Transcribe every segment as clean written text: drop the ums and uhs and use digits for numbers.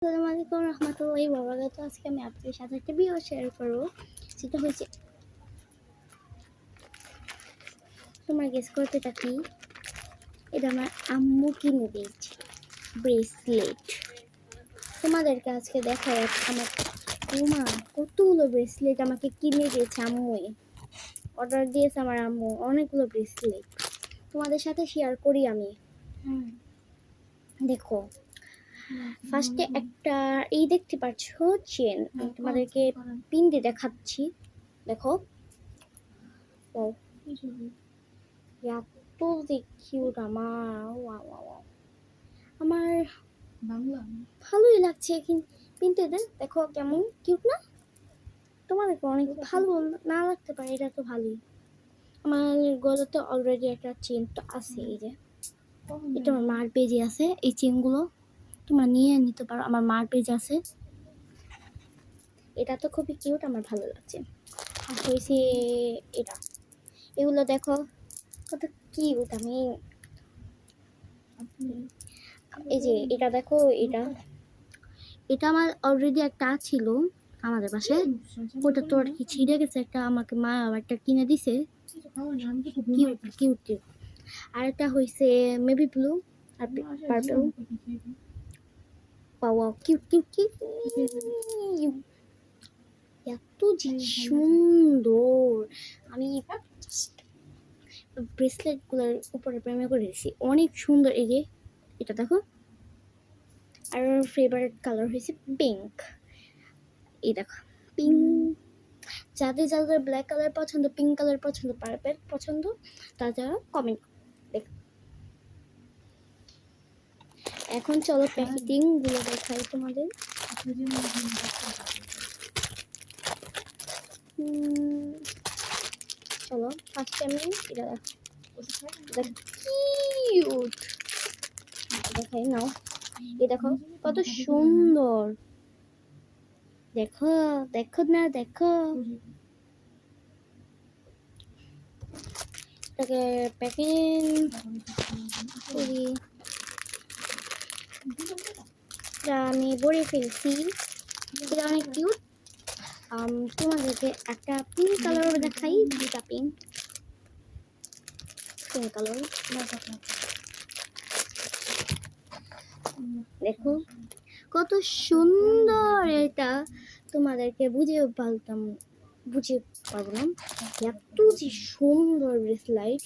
আসসালামু আলাইকুম রহমতুল্লাহি ওয়া বারাকাতুহু। আজকে আমি আপনাদের সাথে একটা ভিডিও শেয়ার করবো। সেটা হচ্ছে, তোমরা গেস করতে কি? এটা আমার আম্মু কিনে দিয়েছে ব্রেসলেট। তোমাদেরকে আজকে দেখা যাচ্ছে আমার উমা কতগুলো ব্রেসলেট আমাকে কিনে দিয়েছে আম্মু। অর্ডার দিয়েছে আমার আম্মু অনেকগুলো ব্রেসলেট। তোমাদের সাথে শেয়ার করি আমি। দেখো, ফার্স্টে একটা এই দেখতে পাচ্ছ চেন, তোমাদেরকে পিন দিয়ে দেখাচ্ছি। দেখো, এত কিউট আমার ভালোই লাগছে। পিনতে দেন, দেখো কেমন কিউট না? তোমাদেরকে অনেক ভালো না লাগতে পারে, এটা তো ভালোই। আমার গলাতে অলরেডি একটা চেন তো আছে, এই যে এটা আমার মার পেজে আছে। এই চেনগুলো তোমরা নিয়ে নিতে পারো, আমার মার পেজে আছে। এটা তো খুবই কিউট, আমার ভালো লাগছে। আর হয়েছে এটা, এগুলো দেখো কত কিউট। আমি এই যে এটা দেখো, এটা এটা আমার অলরেডি একটা ছিল আমাদের বাসায়, ওটা তো আর কি ছিঁড়ে গেছে। একটা আমাকে মা একটা কিনে দিছে, কিউট কিউট কিউট। আর একটা হয়েছে মেবি ব্লু আর পার্পল। পাওয়া কিউট কিউট কিউট, এত যে সুন্দর। আমি ব্রেসলেট গুলোর উপরে প্রেমে করে দিয়েছি, অনেক সুন্দর। এই যে এটা দেখো, আর ফেভারিট কালার হয়েছে পিঙ্ক। এই দেখো পিঙ্ক, যাদের যাদের ব্ল্যাক কালার পছন্দ, পিঙ্ক কালার পছন্দ, পার্পল পছন্দ, তারা কমেন্ট দেখ। এখন চলো প্যাকেটিং গুলো দেখাই তোমাদের। চলো ফার্স্টে আমি এটা কিউট দেখাই নাও। এই দেখো কত সুন্দর, দেখো দেখো না, দেখো এটাকে প্যাকিং করি। আমি ভরে ফেলছি, এটা অনেক কিউট। তোমাদেরকে একটা পিঙ্ক কালার দেখাই, দুটা পিঙ্ক কালার। দেখো কত সুন্দর, এটা তোমাদেরকে বুঝিয়ে পারবো না, এত যে সুন্দর ব্রেসলাইট।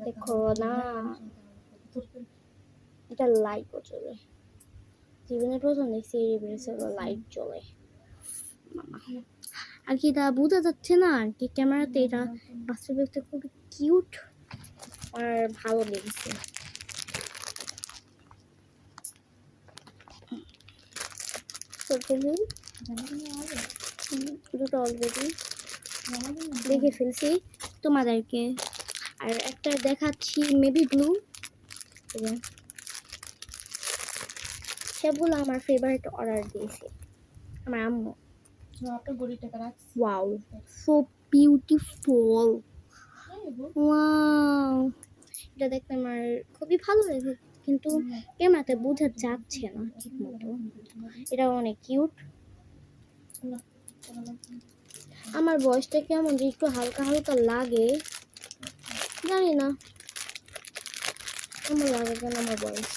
দেখো না, এটা লাইটও চলে, জীবনের প্রথম দেখছি এই ব্রেসলেটে লাইট চলে। আর কি এটা বোঝা যাচ্ছে না আর কি ক্যামেরাতে, এটা বাস্তবে দেখতে খুবই কিউট আর ভালো লেগেছে। দুটো অলরেডি দেখে ফেলছি তোমাদেরকে, আর একটা দেখাচ্ছি মেবি ব্লু। সেগুলো আমার ফেভারিট অর্ডার দিয়েছে আমার আম্মু। ওয়াও সো বিউটিফুল, ওয়াও এটা দেখতে আমার খুবই ভালো লাগে, কিন্তু ক্যামেরাতে বোঝা যাচ্ছে না ঠিক মতো। এটা অনেক কিউট। আমার ভয়েসটা কেমন যে একটু হালকা হালকা লাগে, জানি না কেমন লাগে কেন আমার ভয়েস।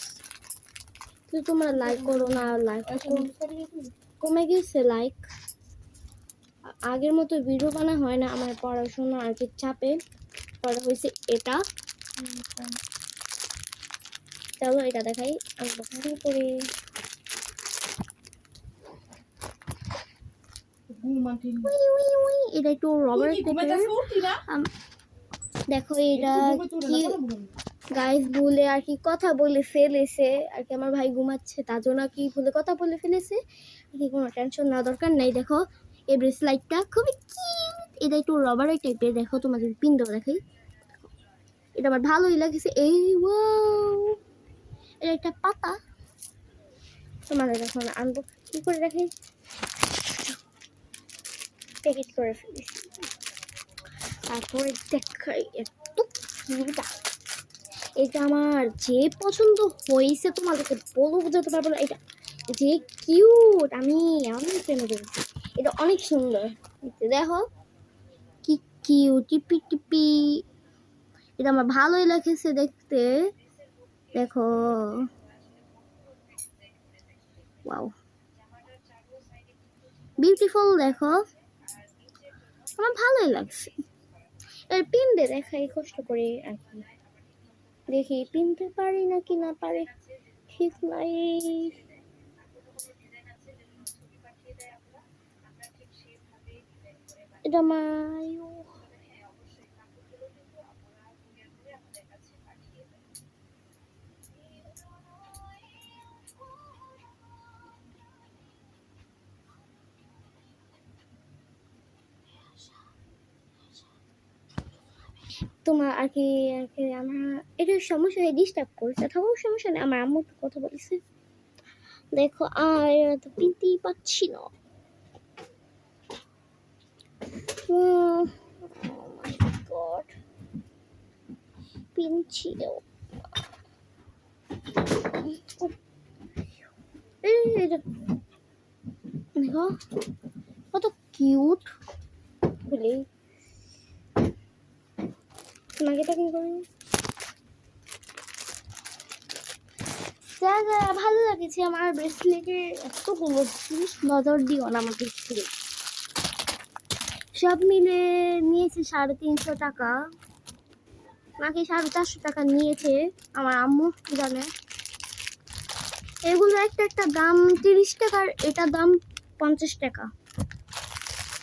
তুই তোমরা লাইক করো না, লাইক কমে গেছে লাইক। আগের মতো ভিডিও বানা হয় না, আমার পড়াশোনা আর কি চাপে করা হয়েছে এটা। চলো এটা দেখাই আনবক্সিং করে। এটা একটু রবার পেপার। দেখো এটা কি গাইস ভুলে আর কি কথা বলে ফেলেছে আর কি, আমার ভাই ঘুমাচ্ছে তার জন্য কি ভুলে কথা বলে ফেলেছে আর কি, কোনো টেনশন না দরকার নেই। দেখো এই ব্রেসলাইটটা খুবই কিউট, এটা একটু রবারের টাইপের। দেখো তোমাদের পিন দেওয়া দেখাই, এটা আমার ভালোই লাগছে। এই ওয়াও, এটা একটা পাতা। তোমাদের এখন আনবক্স কি করে দেখাই, প্যাকেট করে ফেলেছি। তারপরে দেখাই এত কিউট, এটা আমার যে পছন্দ হয়েছে তোমাদেরকে বলো বোঝাতে পারবো না। এটা যে কিউট, আমি অনেক প্রেমে পড়েছি। এটা অনেক সুন্দর দেখো কি কিউট, টিপি টিপি। এটা আমার ভালোই লাগছে দেখতে। দেখো ওয়াও, বিউটিফুল। দেখো আমার ভালোই লাগছে। এর পিনতে দেখাই কষ্ট করে আর কি, দেখি পিনতে পারি নাকি না পারি, ঠিক নাই। এটা আমার তোমার আর কি আমার এটা সমস্যা হয়ে ডিস্টার্ব করছে, থাকো সমস্যা নেই, আমার আম্মু কথা বলেছে। দেখো আর তো পিনতেই পাচ্ছি না। গড, পিনছি দেখো কত কিউট বলে। তোমাকে তো কি করি যা যা ভালো লাগেছে আমার ব্রেসলেটে, এতগুলো জিনিস নজর দিও না আমার ব্রেসলেট। সব মিলে নিয়েছে 350 টাকা, নাকি 450 টাকা নিয়েছে আমার আম্মু জানে। এগুলো একটা একটা দাম 30 টাকার, এটা দাম 50 টাকা।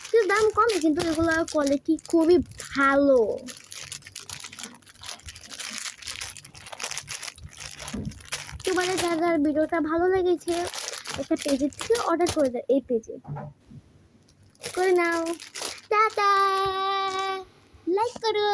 কিন্তু দাম কমে, কিন্তু এগুলোর কোয়ালিটি খুবই ভালো। তোমাদের যার ভিডিওটা ভালো লেগেছে একটা পেজের থেকে অর্ডার করে দাও, এই পেজে করে নাও। টাটা, লাইক করো।